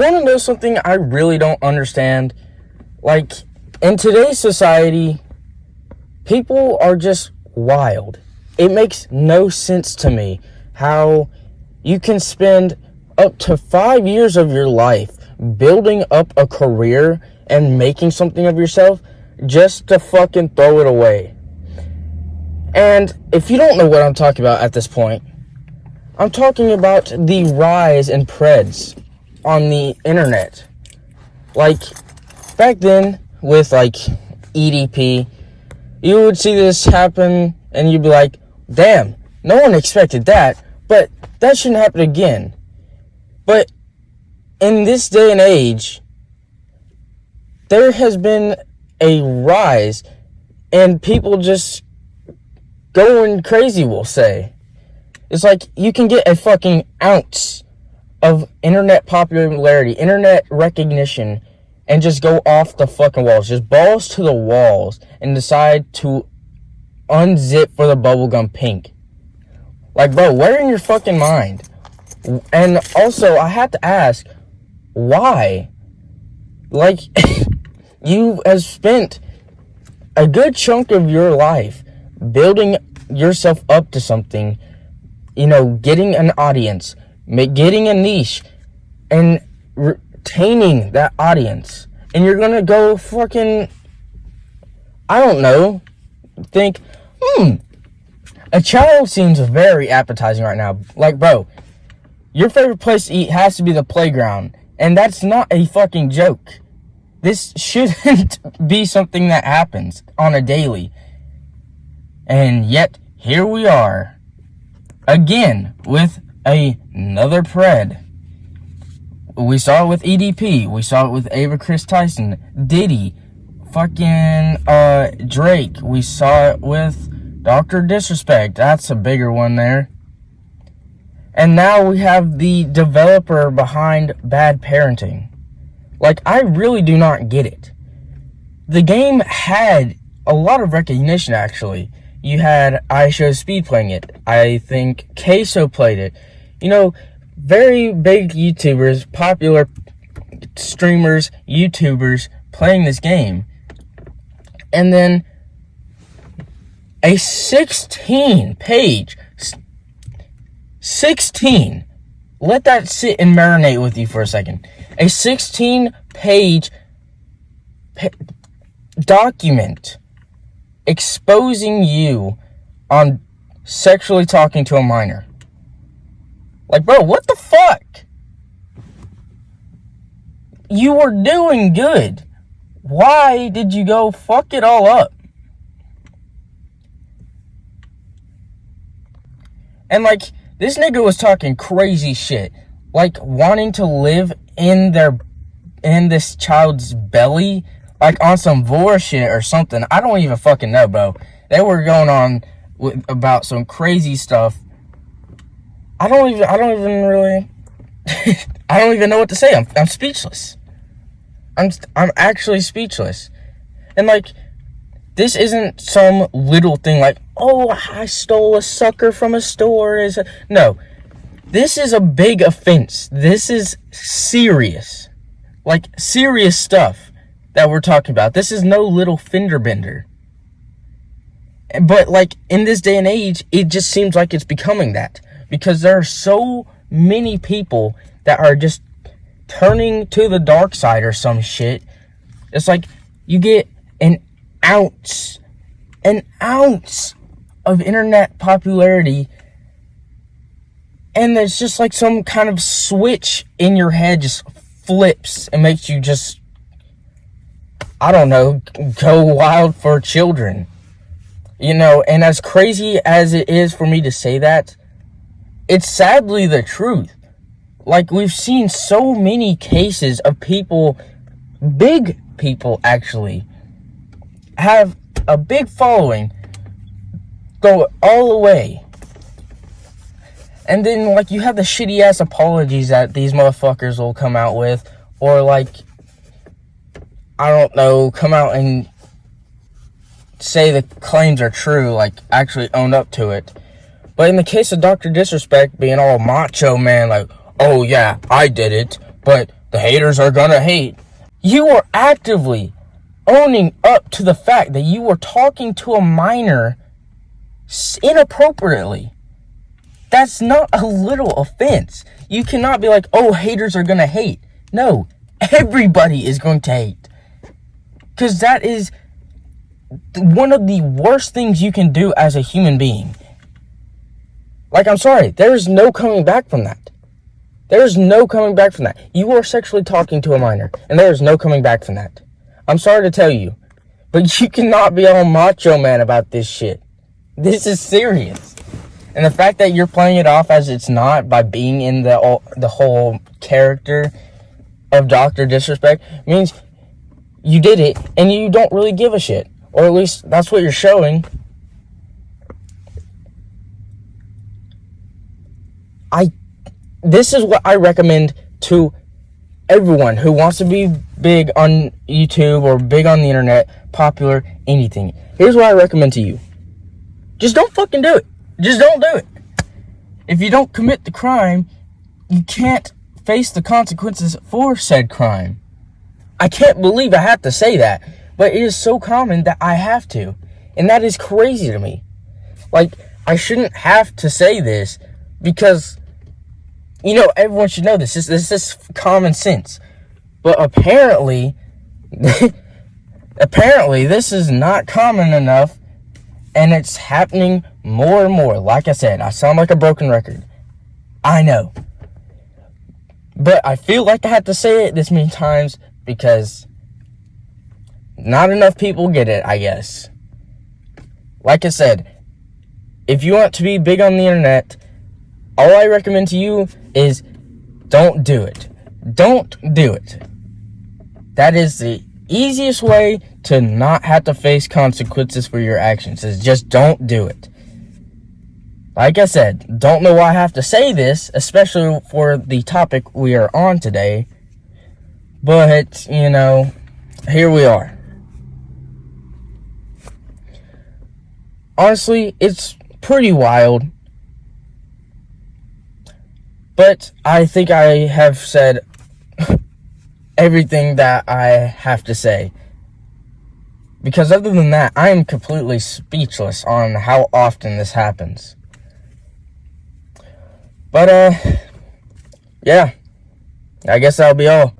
Want to know something I really don't understand? Like, in today's society, people are just wild. It makes no sense to me how you can spend up to 5 years of your life building up a career and making something of yourself just to fucking throw it away. And if you don't know what I'm talking about at this point, I'm talking about the rise in Preds on the internet. Like, back then, with, like, EDP, you would see this happen, and you'd be like, damn, no one expected that, but that shouldn't happen again. But in this day and age, there has been a rise, and people just going crazy, we'll say. It's like you can get a fucking ounce of internet popularity, internet recognition, and just go off the fucking walls, just balls to the walls, and decide to unzip for the bubblegum pink. Like, bro, where in your fucking mind? And also, I have to ask, why? Like, you have spent a good chunk of your life building yourself up to something, you know, getting an audience, getting a niche, and retaining that audience. And you're gonna go fucking, I don't know, think, a child seems very appetizing right now. Like, bro, your favorite place to eat has to be the playground. And that's not a fucking joke. This shouldn't be something that happens on a daily. And yet, here we are. Again, with another Pred. We saw it with EDP. We saw it with Ava Chris Tyson. Diddy. Fucking, Drake. We saw it with Dr. Disrespect. That's a bigger one there. And now we have the developer behind Bad Parenting. Like, I really do not get it. The game had a lot of recognition, actually. You had iShowSpeed playing it. I think Queso played it. You know, very big YouTubers, popular streamers, YouTubers playing this game. And then a 16-page, 16, let that sit and marinate with you for a second. A 16-page document exposing you on sexually talking to a minor. Like, bro, what the fuck? You were doing good. Why did you go fuck it all up? And, like, this nigga was talking crazy shit. Like, wanting to live in this child's belly, like on some vor shit or something. I don't even fucking know, bro. They were going on about some crazy stuff. I don't even really I don't even know what to say. I'm speechless. I'm actually speechless. And, like, this isn't some little thing like, oh, I stole a sucker from a store. No. This is a big offense. This is serious. Like, serious stuff that we're talking about. This is no little fender bender. But, like, in this day and age, it just seems like it's becoming that. Because there are so many people that are just turning to the dark side or some shit. It's like, you get an ounce of internet popularity, and there's just like some kind of switch in your head just flips and makes you just, I don't know, go wild for children. You know, and as crazy as it is for me to say that, it's sadly the truth. Like, we've seen so many cases of people, big people actually, have a big following, go all the way. And then, like, you have the shitty ass apologies that these motherfuckers will come out with, or, like, I don't know, come out and say the claims are true, like, actually own up to it. But in the case of Dr. Disrespect being all macho man, like, oh yeah, I did it, but the haters are gonna hate. You are actively owning up to the fact that you were talking to a minor inappropriately. That's not a little offense. You cannot be like, oh, haters are gonna hate. No, everybody is going to hate. Because that is one of the worst things you can do as a human being. Like, I'm sorry, there is no coming back from that. There is no coming back from that. You are sexually talking to a minor, and there is no coming back from that. I'm sorry to tell you, but you cannot be all macho man about this shit. This is serious. And the fact that you're playing it off as it's not by being in the whole character of Dr. Disrespect means you did it and you don't really give a shit. Or at least that's what you're showing. This is what I recommend to everyone who wants to be big on YouTube or big on the internet, popular, anything. Here's what I recommend to you. Just don't fucking do it. Just don't do it. If you don't commit the crime, you can't face the consequences for said crime. I can't believe I have to say that, but it is so common that I have to. And that is crazy to me. Like, I shouldn't have to say this because, you know, everyone should know this. This is common sense. But apparently, this is not common enough, and it's happening more and more. Like I said, I sound like a broken record. I know. But I feel like I have to say it this many times because not enough people get it, I guess. Like I said, if you want to be big on the internet, all I recommend to you is don't do it. Don't do it. That is the easiest way to not have to face consequences for your actions, is just don't do it. Like I said, don't know why I have to say this, especially for the topic we are on today. But, you know, here we are. Honestly, it's pretty wild. But I think I have said everything that I have to say. Because other than that, I am completely speechless on how often this happens. But, yeah. I guess that'll be all.